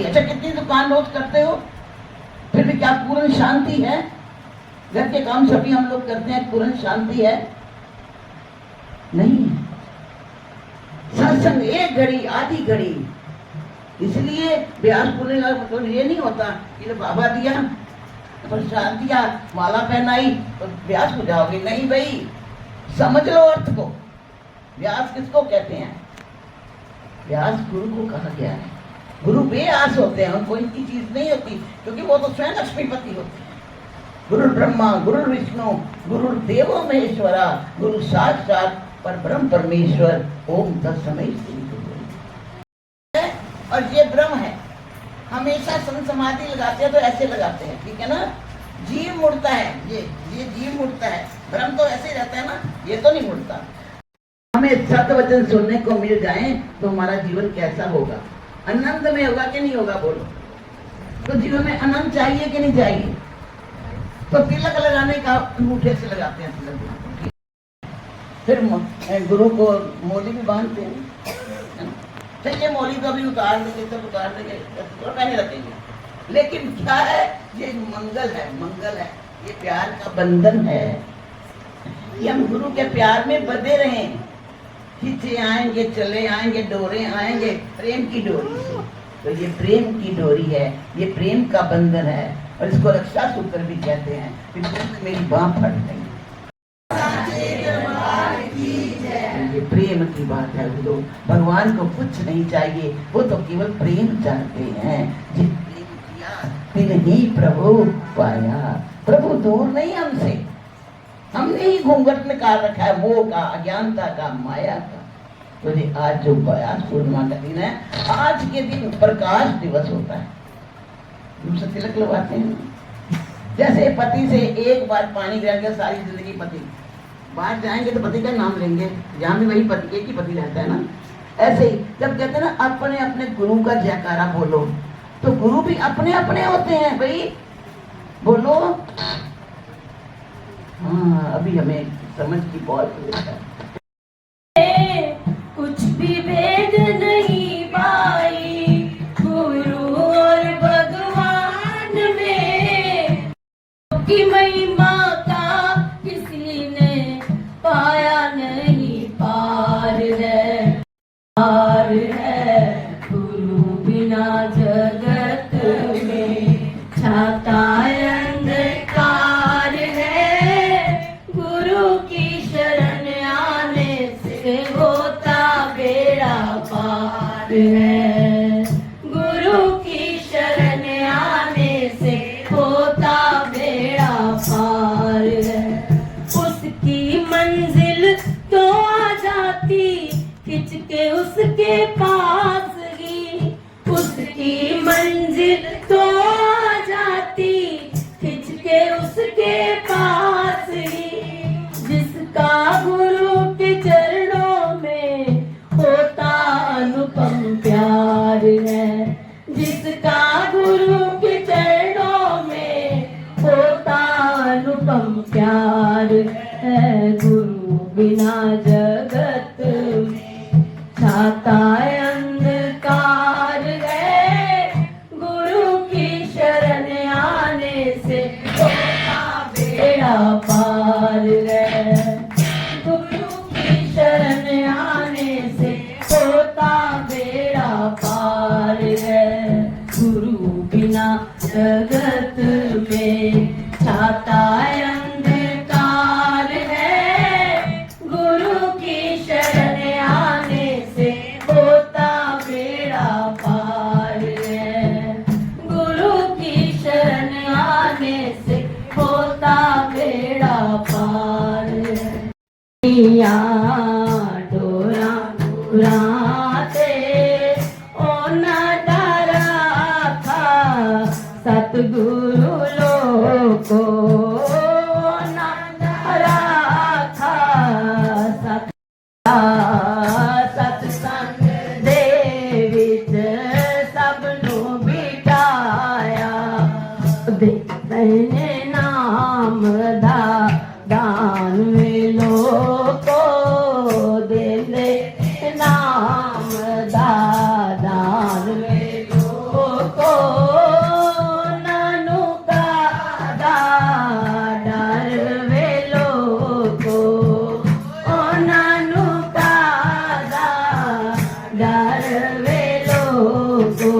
अच्छा कितनी दुकान रोज करते हो, फिर भी क्या पूर्ण शांति है? घर के काम सभी हम लोग करते हैं, पूर्ण शांति है? नहीं। सत्संग एक घड़ी आधी घड़ी, इसलिए व्यास बोलने का मतलब ये नहीं होता कि बाबा दिया प्रसाद दिया माला पहनाई तो व्यास हो जाओगे, नहीं भाई, समझ लो अर्थ को। व्यास किसको कहते हैं? व्यास गुरु को कहा गया है। गुरु बेआस होते हैं, उनको इनकी चीज नहीं होती, क्योंकि वो तो स्वयं लक्ष्मीपति होते हैं। गुरु ब्रह्मा गुरु विष्णु गुरु देवो महेश्वरा गुरु साक्षात परब्रह्म परमेश्वर ओम तत्समय श्री गुरु। और ये ब्रह्म है। हमेशा समाधि लगाते हैं तो ऐसे लगाते हैं, ठीक है ना? जीव मुड़ता है, ये जीव मुड़ता है, ब्रह्म तो ऐसे ही रहता है ना, ये तो नहीं मुड़ता। हमें सत्वचन सुनने को मिल जाए तो हमारा जीवन कैसा होगा? आनंद में होगा कि नहीं होगा? बोलो। तो जीवन में आनंद चाहिए कि नहीं चाहिए? तो तिलक लगाने का अंगूठे से लगाते हैं तिलक, फिर गुरु को मोली भी बांधते हैं। चलिए मोली तो अभी उतार देंगे, सब उतार देंगे, तो पहने रखेंगे, लेकिन क्या है? ये मंगल है, मंगल है, ये प्यार का बंधन है। ये हम गुरु के प्यार में बंधे रहें, खींचे आएंगे, चले आएंगे, डोरे आएंगे प्रेम की डोरी से। तो ये प्रेम की डोरी है, ये प्रेम का बंधन है, और इसको रक्षा सूत्र भी कहते हैं। फिर मेरी बाँ फट गई, ये प्रेम की बात है। वो भगवान को कुछ नहीं चाहिए, वो तो केवल प्रेम चाहते हैं। जिन प्रेम किया तिन ही प्रभु पाया। प्रभु दूर नहीं हमसे, हमने ही घूंघट निकाल रखा है, मोह का, अज्ञानता का, माया का। तो ये आज जो व्यास पूर्णिमा का दिन है, आज के दिन प्रकाश दिवस होता है। हमसे तिलक लगवाते हैं। जैसे पति से एक बार पानी गिरा के सारी जिंदगी पति, बाहर जाएंगे तो पति का नाम लेंगे, यहाँ भी वही पति, एक ही पति रहता है ना। ऐसे ही जब कहते हैं ना अपने अपने गुरु का जयकारा बोलो, तो गुरु भी अपने अपने होते हैं भाई, बोलो। हाँ, अभी हमें समझ की बहुत जरूरत है। कुछ भी भेद नहीं पाई गुरु और भगवान में, की महिमा का किसी ने पाया नहीं पार है, पार है। गुरु बिना जगत में छाता अंधकार है, गुरु की शरण आने से होता बेड़ा पार है, गुरु की शरण आने से होता बेड़ा पार है। उसकी मंजिल तो आ जाती खिंच के उसके पास ही, उसकी मंजिल तो आ जाती खिंच के उसके पास ही। जिसका गुरु के चरणों में होता अनुपम प्यार है, जिसका गुरु के चरणों में होता अनुपम प्यार है। गुरु बिना जगत में छाता अंधकार है, गुरु की शरण आने से होता बेड़ा पार है, गुरु की शरण आने से होता बेड़ा पार है। गुरु बिना जगत में छाता अंधकार है, गुरु की शरण आने से होता बेड़ा पार है, गुरु की शरण आने से होता बेड़ा पार है। डोरा डोराते ओ न डरा था सतगुरु लोगो, न राखा सत्संग दे विच सबनू बिठाया देने नाम दा दान वे लोको देने नाम दा दान वे लोको नानू का दा डर वे लोको ओ नानू का दा डर वे लोको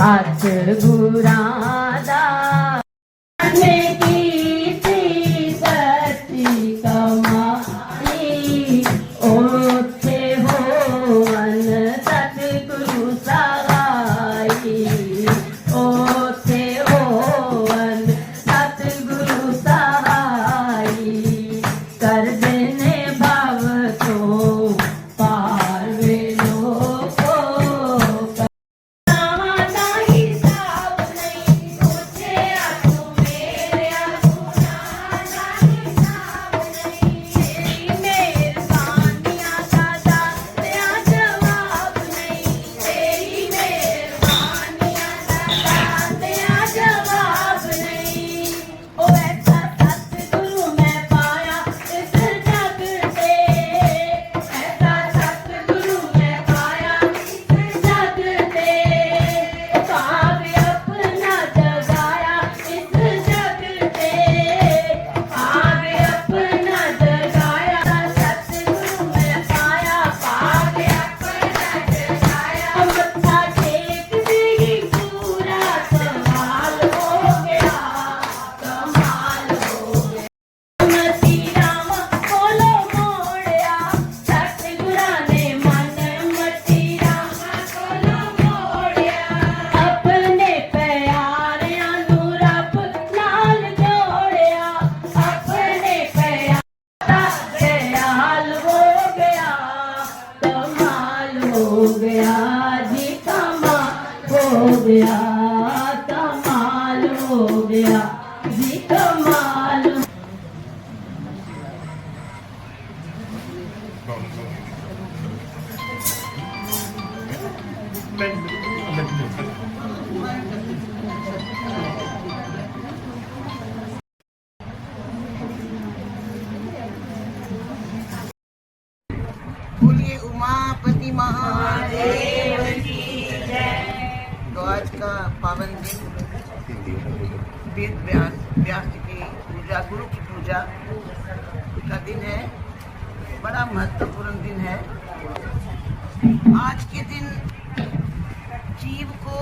हथ गुरां दा ने कीती सच्ची कमाई ओथे होवन सतगुरु सहाई ओथे होवन सतगुरु सहाई कर देने भव तो पार वे लोको कमाल हो गया जी कमाल बोलिए उमापति महादेव की जय। तो आज का पावन दिन वेद व्यास जी की पूजा, गुरु की पूजा का दिन है। बड़ा महत्वपूर्ण दिन है। आज के दिन जीव को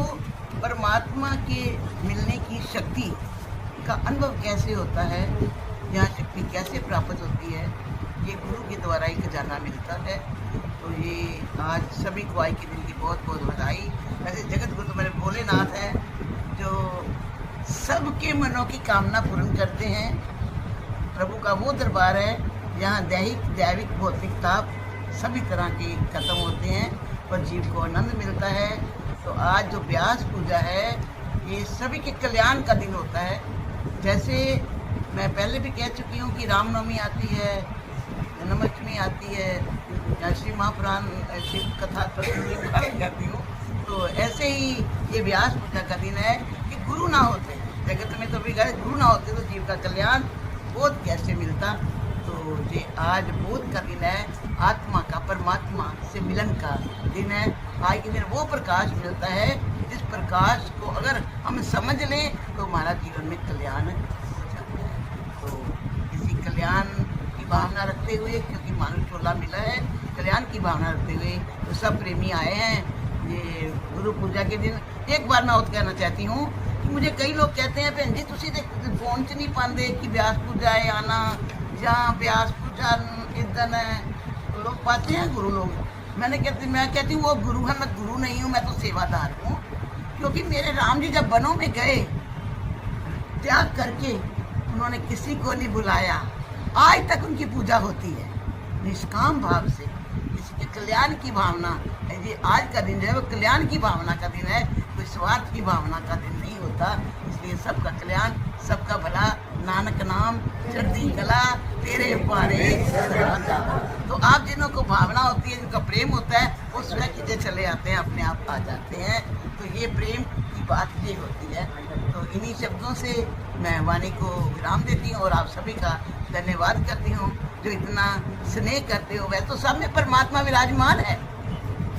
परमात्मा के मिलने की शक्ति का अनुभव कैसे होता है, यहाँ शक्ति कैसे प्राप्त होती है, ये गुरु के द्वारा ही खजाना मिलता है। तो ये आज सभी को आई के दिन की बहुत बहुत बधाई। वैसे जगत गुरु तो मेरे भोलेनाथ हैं जो सबके मनों की कामना पूर्ण करते हैं। प्रभु का वो दरबार है जहाँ दैहिक दैविक भौतिक ताप सभी तरह के खत्म होते हैं और जीव को आनंद मिलता है। तो आज जो व्यास पूजा है ये सभी के कल्याण का दिन होता है। जैसे मैं पहले भी कह चुकी हूँ कि रामनवमी आती है, जन्माष्टमी आती है, या श्री महापुराण शिव कथा जाती हूँ। तो ऐसे ही ये व्यास पूजा का दिन है कि गुरु ना होते जगत में तो भी गए, गुरु ना होते तो जीव का कल्याण बोध कैसे मिलता। तो ये आज बोध का दिन है, आत्मा का परमात्मा से मिलन का दिन है। आज के दिन वो प्रकाश मिलता है जिस प्रकाश को अगर हम समझ लें तो हमारा जीवन में कल्याण हो जाता है। तो इसी कल्याण की भावना रखते हुए, क्योंकि मानव चोला मिला है, कल्याण की भावना रखते हुए तो सब प्रेमी आए हैं ये गुरु पूजा के दिन। एक बार मैं और कहना चाहती हूँ कि मुझे कई लोग कहते हैं भैन जी तुसी फोन च नहीं पाते कि व्यास पूजा है आना या व्यास पूजा इधर है, लोग पाते हैं गुरु लोग। मैं कहती हूँ वो गुरु है, मैं गुरु नहीं हूँ, मैं तो सेवादार हूँ। क्योंकि मेरे राम जी जब वनों में गए त्याग करके, उन्होंने किसी को नहीं बुलाया, आज तक उनकी पूजा होती है निष्काम भाव से, किसी के कल्याण की भावना। ये आज का दिन जो है वो कल्याण की भावना का दिन है, कोई स्वार्थ की भावना का दिन नहीं होता। इसलिए सबका कल्याण सबका भला, नानक नाम चढ़ती कला, तेरे पारे सदा जाला। तो आप जिन्हों को भावना होती है, जिनका प्रेम होता है, वो स्वयं खींचे चले आते हैं, अपने आप आ जाते हैं। तो ये प्रेम की बात ये होती है। तो इन्हीं शब्दों से मैं वाणी को विराम देती हूँ और आप सभी का धन्यवाद करती हूँ जो इतना स्नेह करते हो। वह तो सब में परमात्मा विराजमान है,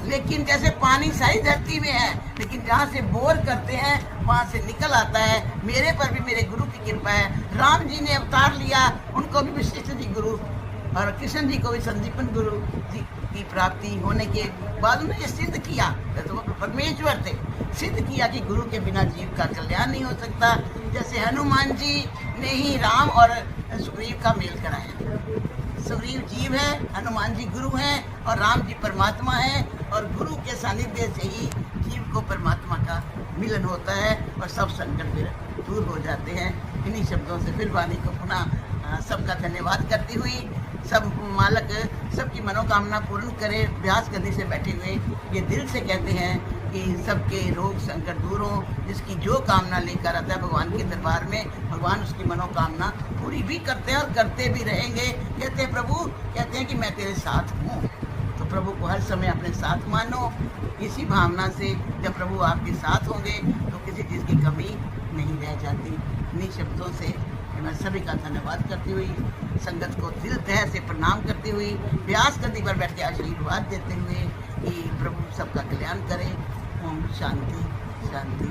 लेकिन जैसे पानी सारी धरती में है, लेकिन जहाँ से बोर करते हैं वहाँ से निकल आता है। मेरे पर भी मेरे गुरु की कृपा है। राम जी ने अवतार लिया, उनको भी वशिष्ठ जी गुरु, और कृष्ण जी को भी संदीपन गुरु जी की प्राप्ति होने के बाद उन्होंने सिद्ध किया, तो वो परमेश्वर थे, सिद्ध किया कि गुरु के बिना जीव का कल्याण नहीं हो सकता। जैसे हनुमान जी ने ही राम और सुग्रीव का मेल कराया। सुग्रीव जीव है, हनुमान जी गुरु हैं और राम जी परमात्मा हैं, और गुरु के सानिध्य से ही जीव को परमात्मा का मिलन होता है और सब संकट फिर दूर हो जाते हैं। इन्हीं शब्दों से फिर वाणी को पुनः सबका धन्यवाद करती हुई, सब मालक सबकी मनोकामना पूर्ण करे। व्यास गद्दी से बैठे हुए ये दिल से कहते हैं कि सबके रोग संकट दूर हों। जिसकी जो कामना लेकर आता है भगवान के दरबार में, भगवान उसकी मनोकामना पूरी भी करते हैं और करते भी रहेंगे। कहते हैं प्रभु, कहते हैं कि मैं तेरे साथ हूँ। तो प्रभु को हर समय अपने साथ मानो। इसी भावना से जब प्रभु आपके साथ होंगे तो किसी चीज़ की कमी नहीं रह जाती। इन्हीं शब्दों से मैं सभी का धन्यवाद करती हुई, संगत को दिल तह से प्रणाम करती हुई, व्यास गद्दी पर बैठ के आशीर्वाद देते हुए कि प्रभु सबका कल्याण करें। ओम शांति शांति।